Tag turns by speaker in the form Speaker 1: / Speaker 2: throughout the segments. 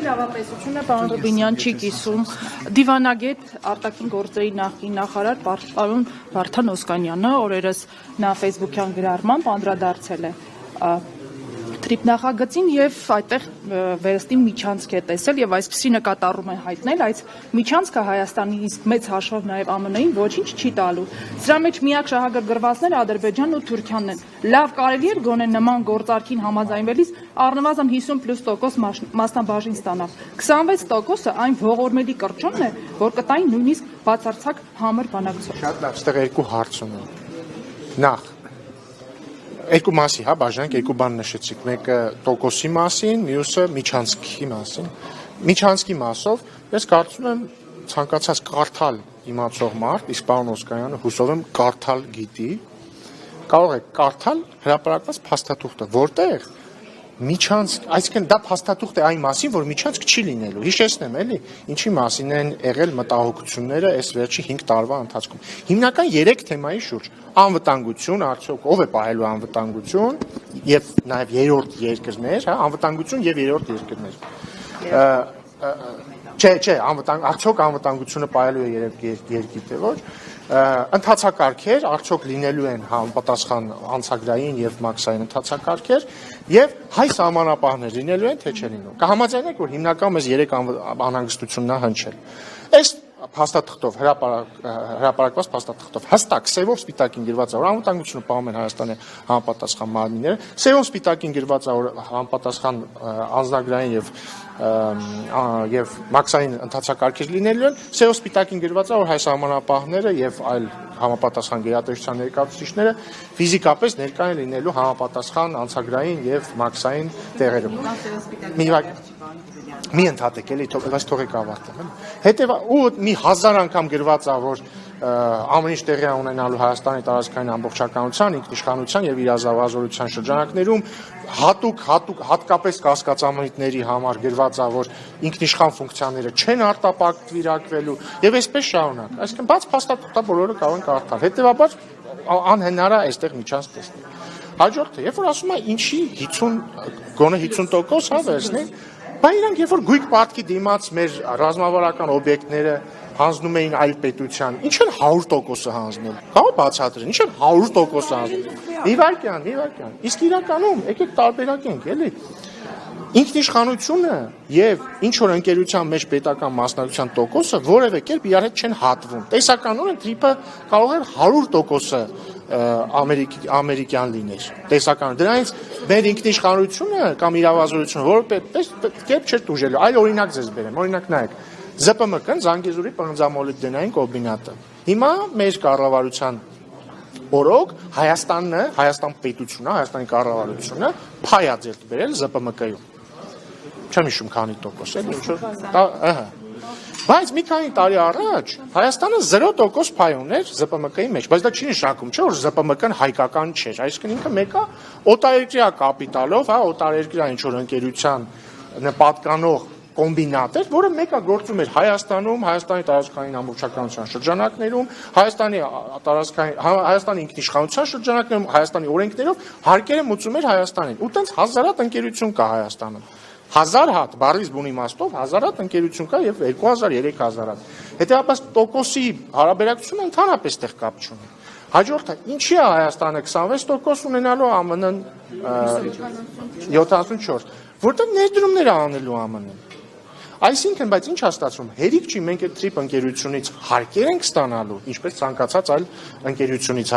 Speaker 1: իրավապետությունը պարոն Ռուբինյան չի կիսում դիվանագետ արտաքին գործերի նախկին նախարար պարոն Վարդան Օսկանյանը օրերս նա Facebook-յան գրառմամբ անդրադարձել է թրիփ նախագծին եւ այդտեղ վերստին միջանցք է տեսել եւ այսպիսի նկատառում է հայտնել այս միջանցքը Հայաստանի իսկ մեծ հաշվով նաեւ ԱՄՆ-ին ոչինչ չի տալու սրա մեջ միակ շահագրգռվածները Ադրբեջանն ու Թուրքիան են լավ կարելի է գոնե նման գործարքին համաձայնվելիս առնվազն 50% մասնաբաժին ստանալ 26%-ը այն ողորմելի կրճոնն է որ կտային նույնիսկ բացարձակ համր բանակցություն
Speaker 2: շատ լավ այստեղ երկու հարց ունեմ նախ երկու մասի, հա, բաժանենք, երկու բան նշեցիք, մեկը տոկոսի մասին, մյուսը միջանցքի մասին։ Միջանցքի մասով ես կարծում եմ ցանկացած կարդալ իմացող մարդ, իսկ պարոն Օսկանյանը հուսով եմ կարդալ գիտի, կարող է կարդալ հրապարակված փաստաթուղթը, որտեղ միջանցք, այսինքն դա փաստաթուղթ է այն մասին, որ միջանցք չի լինելու։ Հիշեցնեմ, էլի, ինչի մասին են եղել մտահոգությունները այս վերջի 5 տարվա ընթացքում։ Հիմնական 3 թեմայի շուրջ անվտանգություն, արդյոք ով է պահելու անվտանգություն եւ նաեւ երրորդ երկրներ, հա, անվտանգություն եւ երրորդ երկրներ։ Չէ, արդյոք անվտանգությունը պահելու է երկրի թե ոչ։ Ընթացակարգեր, արդյոք լինելու են համապատասխան անցագրային եւ մաքսային ընթացակարգեր եւ հայ սահմանապահներ լինելու են թե չէ լինելու։ Կհամաձայնեք, որ հիմնական մեզ 3 անհանգստությունն է հնչել։ Այս փաստաթղթով հրապարակված փաստաթղթով հստակ սևով սպիտակին գրված է որ անվտանգությունը պահում են Հայաստանի համապատասխան մարմինները, սևով սպիտակին գրված է որ համապատասխան անձնագրային եւ մաքսային ընթացակարգեր լինելու են, սևով սպիտակին գրված է որ հայ սահմանապահները եւ այլ համապատասխան գերատեսչության ներկայացուցիչները ֆիզիկապես ներկա են լինելու համապատասխան անցագրային եւ մաքսային տեղերում։ Մի ընդհատեք էլի, բայց թողեք ավարտեմ։ Հետևա ու մի 1000 անգամ գրված է որ ամեն ինչ տեղի ունենալու Հայաստանի տարածքային ամբողջականության, ինքնիշխանության եւ իրազեկազորության շրջանակներում հատկապես կասկածամիտների համար գրված է որ ինքնիշխան ֆունկցիաները չեն արտապատվիրակվելու եւ այսպես շարունակ։ Այսինքն բաց փաստաթղթը բոլորը կարող են կարդալ։ Հետևաբար անհնար է այստեղ միջանց տեսնել։ Հաջորդը, երբ որ ասում է ինչի 50 գոնե 50% հա վերցնի Բա իրանք երբ որ գույք պատկի դիմաց մեր ռազմավարական օբյեկտները հանձնում էին այլ պետության, ինչ են 100%-ը հանձնել։ Կարող բացատրեն, ինչ են 100%-ը հանձնել։ Իվարկյան։ Իսկ իրականում եկեք տարբերակենք, էլի։ Ինքնիշխանությունը եւ ինչ որ ընկերության մեջ պետական մասնակցության տոկոսը որևէ կերպ իրար հետ չեն հատվում։ Տեսականորեն թրիփը կարող է 100% ամերիկյան լիներ։ Տեսականորեն դրանից մեր ինքնիշխանությունը կամ իրավազորությունը որպես կերպ չէր դուժելու։ Այլ օրինակ ձեզ բերեմ։ Օրինակ նայեք։ ԶՊՄԿ-ն Զանգեզուրի պղնձամոլիբդենային կոմբինատը։ Հիմա մեր կառավարության օրոք Հայաստան պետությունը, Հայաստանի կառավարությունը փայ է ձեռք բերել ԶՊՄԿ-ում։ Չեմ հիշում քանի տոկոս է, ինչ որ Բայց մի քանի տարի առաջ Հայաստանը 0% փայ ուներ ԶՊՄԿ-ի մեջ, բայց դա չի նշանակում, չէ՞ որ ԶՊՄԿ-ն հայկական չէր, այսինքն ինքը մեկը օտարերկրյա կապիտալով, հա, օտարերկրյա ինչ որ ընկերության պատկանող կոմբինատ էր, որը մեկը գործում էր Հայաստանում, Հայաստանի տարածքային ամբողջականության շրջանակներում, Հայաստանի ինքնիշխանության շրջանակներում, Հայաստանի օրենքներով հարկերը մուծում էր Հայաստանին։ Ու տենց հազարատ ընկերություն կա Հայաստանում։ 1000 հատ, բառից բուն իմաստով 1000 հատ ընկերություն կա եւ 2000-3000 հատ։ Հետեւաբար տոկոսի հարաբերակցությունը ընդհանրապես տեղ կապ չունի։ Հաջորդը, ինչի է Հայաստանը 26% ունենալու ԱՄՆ-ն 74, որտեղ ներդրումներ է անելու ԱՄՆ-ն։ Այսինքն, բայց ինչ է ստացվում, հերիք չի մենք այդ թրիփ ընկերությունից հարկեր ենք ստանալու, ինչպես ցանկացած այլ ընկերությունից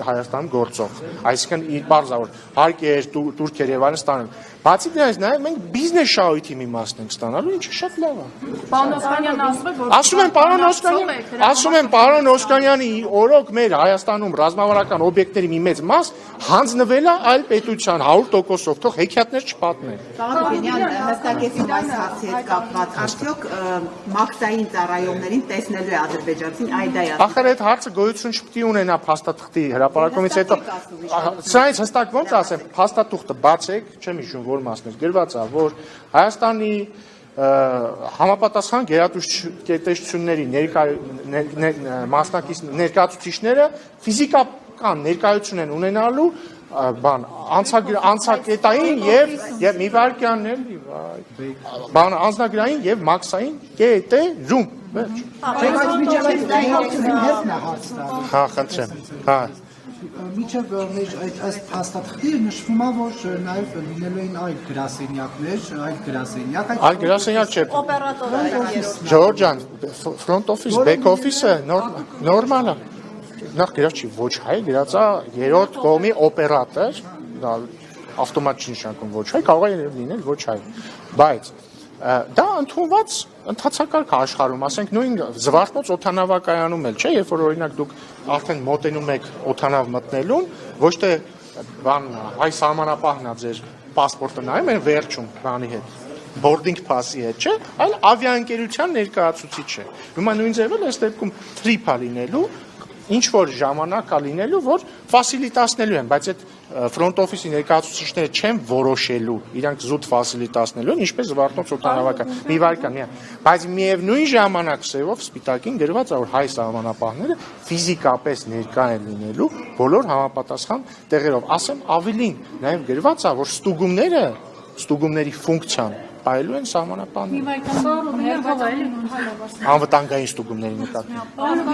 Speaker 2: Հայաստանում գործող։ Այսինքն, բարձր հարկեր, турքեր եւ այլն ստանալու։ Բացի դրանից նաև մենք բիզնես շահույթի մի մասն ենք ստանալու, ինչը շատ լավ է։
Speaker 1: Պարոն Օսկանյանն
Speaker 2: ասում եմ պարոն Օսկանյանի օրոք մեր Հայաստանում ռազմավարական օբյեկտների մի մեծ մաս հանձնվել է այլ պետության 100%-ով, թող հեքիաթներ չպատնեն։
Speaker 3: Պարոն Օսկանյան, հստակեցին այս հարցի հետ կապված, արդյոք մաքսային ծառայողներին տեսնելու է ադրբեջանցին այդայա։
Speaker 2: Ախր այդ հարցը գոյություն չպետք է ունենա փաստաթղթի հրապարակումից հետո։ Սրանից հստակ ոնց ասեմ, փաստաթուղթը բացեք, չեմ հիշում որ մասն էր գրված է, որ Հայաստանի համապատասխան գերատեսչությունների ներկայացուցիչները ֆիզիկական ներկայություն են ունենալու բան անցակետային եւ մի վարքյաններ բան անձնագրային եւ մաքսային կետերում վերջ հա խնդրեմ հա
Speaker 4: Միջև մեր այս փաստաթղթի նշվում է, որ նաև լինելու են այլ գրասենյակ
Speaker 2: այլ գրասենյակ չէ Ջորջ ջան front office back office-ը նորմալ է նախ գրած չի ոչ հայ գրած է երրորդ կողմի օպերատոր դա ավտոմատ չի նշանակում ոչ հայ կարող է լինել ոչ հայ բայց դա ընդունված ընդհանցակարգ աշխարհում ասենք նույն զվարթնոց օթանավակայանում էլ չէ երբ որ օրինակ դուք արդեն մոտենում եք օթանավ մտնելուն ոչ թե բան հայ սահմանապահն է ձեր պասպորտը նայում են վերջում բանի հետ boarding pass-ի հետ չէ այլ ավիաընկերության ներկայացուցիչ է հիմա նույն ձևով այս դեպքում trip-ա լինելու ինչ որ ժամանակ է լինելու որ ֆասիլիտացնելու են բայց այդ front office-ի ներկայացուցիչները չեն որոշելու իրանք զուտ ֆասիլիտացնելու են ինչպես զվարթնոց օթանավական մի վարքան բայց միևնույն ժամանակ սևով սպիտակին գրված է որ հայ սահմանապահները ֆիզիկապես ներկա են լինելու բոլոր համապատասխան տեղերով ասեմ ավելին նաև գրված է որ ստուգումների ֆունկցիան այլու են սահմանապահները անվտանգային ստուգումների նկատմամբ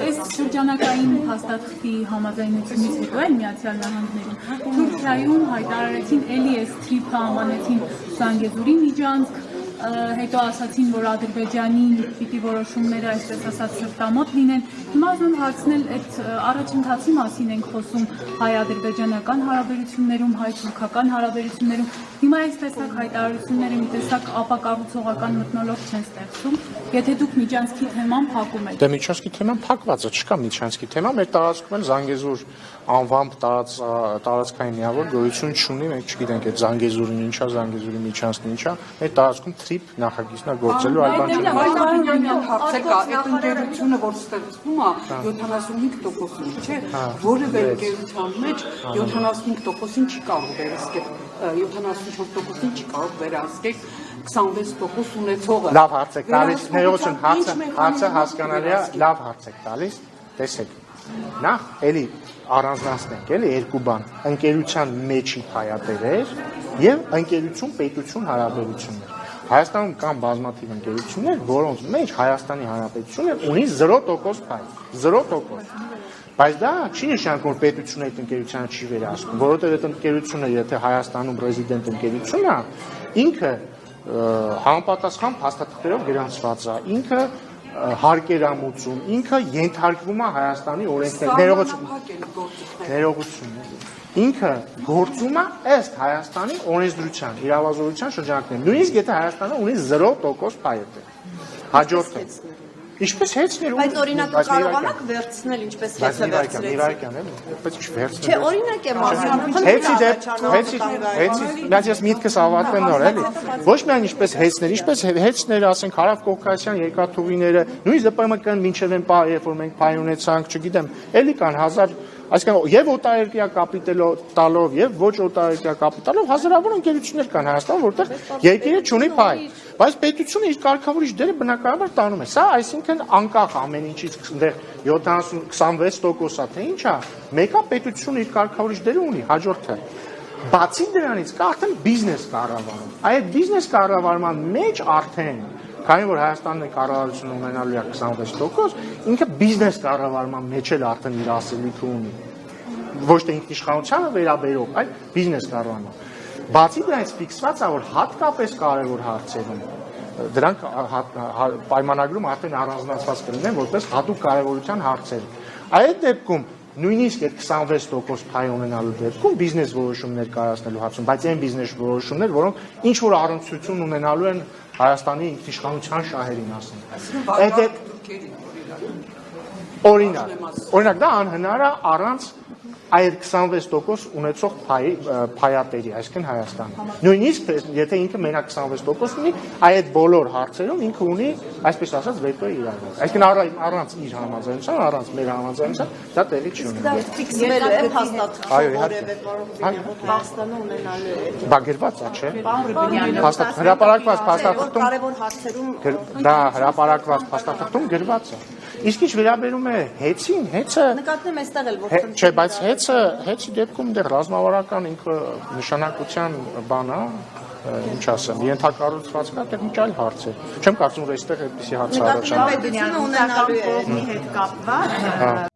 Speaker 5: այս շրջանակային հաստատքի համաձայնությունից հետո էլ Միացյալ Նահանգներում Թուրքիայում հայտարարեցին էլի էս թրիփը անվանեցին Զանգեզուրի միջանցք հետո ասացին, որ Ադրբեջանի պիտի որոշումները այսպես ասած սրտամոտ լինեն։ Հիմա ուզում հարցնել այդ առաջընթացի մասին ենք խոսում հայ-ադրբեջանական հարաբերություններում, հայ-թուրքական հարաբերություններում։ Հիմա այս տեսակ հայտարարությունները մի տեսակ ապակառուցողական մթնոլորտ չեն ստեղծում։ Եթե դուք միջանցքի թեման փակում եք։
Speaker 2: Դե միջանցքի թեման փակված է, չկա միջանցքի թեմա, մեր տարածքում էլ Զանգեզուր անվամբ տարածքային միավոր գոյություն չունի, մենք չգիտենք այդ Զանգեզուրին ինչա, Զանգեզուրի միջանցքն ինչա, մեր տարածքում թրիփ նախագիծն է գործելու այլ բան
Speaker 6: չկա։ Հարցը կա, այդ ընկերությունը, որ ստեղծվում է 75%-ին, չէ՞, որևէ ընկերության մեջ 75%-ին չի կարող վերահսկել, 74%-ին չի կարող վերահսկել 26% ունեցողը։
Speaker 2: Լավ հարց եք տալիս, ներողություն, հարցը հասկանալի է, լավ հարց եք տալիս, տեսեք։ Նախ էլի առանձնացնենք էլի երկու բան, ընկերության մեջի հայատերեր եւ ընկերություն պետություն հարաբերություններ։ Հայաստանում կան բազմաթիվ ընկերություններ, որոնց մեջ Հայաստանի Հանրապետությունը ունի 0% փայլ, 0%։ Բայց դա չի նշանակում, որ պետությունը այդ ընկերությանը չի վերահսկում, որովհետեւ այդ ընկերությունը, եթե Հայաստանում ռեզիդենտ ընկերություն է, ինքը համապատասխան փաստաթղթերով գրանցված է, ինքը հարկերամուծում, ինքը ենթարկվում է Հայաստանի օրենքներին, ներողություն, ինքը գործում է ըստ Հայաստանի օրենսդրության, իրավազորության շրջանակներում, նույնիսկ եթե Հայաստանը ունի 0% փայտ է, հաջորդը, ինչպես հեծներ
Speaker 7: բայց օրինակ կարողանաք վերցնել ինչպես հեծը վերցրեցիք։
Speaker 2: Բայց ինչ վերցնել։
Speaker 7: Չէ, օրինակ եմ ասում։
Speaker 2: Հեծի ես միտքս ավարտեմ նոր էլի։ Ոչ միայն ինչպես հեծներ, ասենք Հարավ Կովկասյան երկաթուղիները, նույնիսկ ԴՊՄԿ-ն մինչև այն պահը, երբ որ մենք փայ ունեցանք, չգիտեմ, էլի կան 1000 այսինքն եւ օտարերկրյա կապիտալով եւ ոչ օտարերկրյա կապիտալով հազարավոր ընկերություններ կան Հայաստանում, որտեղ երկիրը չունի փայ, բայց պետությունը իր կարգավորիչ դերը բնականաբար տանում է։ Սա այսինքն անկախ ամեն ինչից այնտեղ 26%-ա թե ինչ է, մեկը պետությունը իր կարգավորիչ դերը ունի, հաջորդը։ Բացի դրանից կա արդեն բիզնես կառավարում։ Այդ բիզնես կառավարման մեջ արդեն քանի որ Հայաստանն է կառավարությունը ունենալու է 26%, ինքը բիզնես կառավարման մեջ էլ արդեն իր ասելիքը ունի։ Ոչ թե ինքնիշխանությանը վերաբերող, այլ բիզնես կառավարման։ Բացի դրանից ֆիքսված է, որ հատկապես կարևոր հարցերում դրանք պայմանագրում արդեն առանձնացված կլինեն որպես հատուկ կարևորության հարցեր։ Այդ դեպքում նույնիսկ այդ 26% փայ ունենալու դեպքում բիզնես որոշումներ կայացնելու հարցում, բայց այն բիզնես որոշումներ, որոնք ինչ որ առնչություն ունենալու են Հայաստանի ինքնիշխանության շահերին ասենք։ Օրինակ դա անհնար է առանց այդ 26% ունեցող փայատերի, այսինքն Հայաստանը։ Նույնիսկ եթե ինքը մենակ 26% ունի, այդ բոլոր հարցերում ինքը ունի, այսպես ասած, վետոյի իրավունք։ Այսինքն առանց իր համաձայնության, առանց մեր համաձայնության դա տեղի չի ունենա։
Speaker 7: Դա ֆիքսվել է հաստատվում որևէ Հայաստանը ունենալու է։
Speaker 2: Բա գրված է, չէ։ Հրապարակված փաստաթղթում
Speaker 7: կարևոր հարցերում
Speaker 2: դա հրապարակված փաստաթղթում գրված է։ Իսկ ինչ վերաբերում է հեծին, հեծը
Speaker 7: Նկատում եմ այստեղ էլ որ
Speaker 2: չէ, բայց հեծի դեպքում դեռ ռազմավարական ինքը նշանակության բան է, ինչ ասեմ, ենթակառուցվածք է, դեռ մի այլ հարց է։ Չեմ կարծում, որ այստեղ այդպիսի հարց առաջանա։
Speaker 7: Պետությունը ունենալու է
Speaker 3: հետ կապված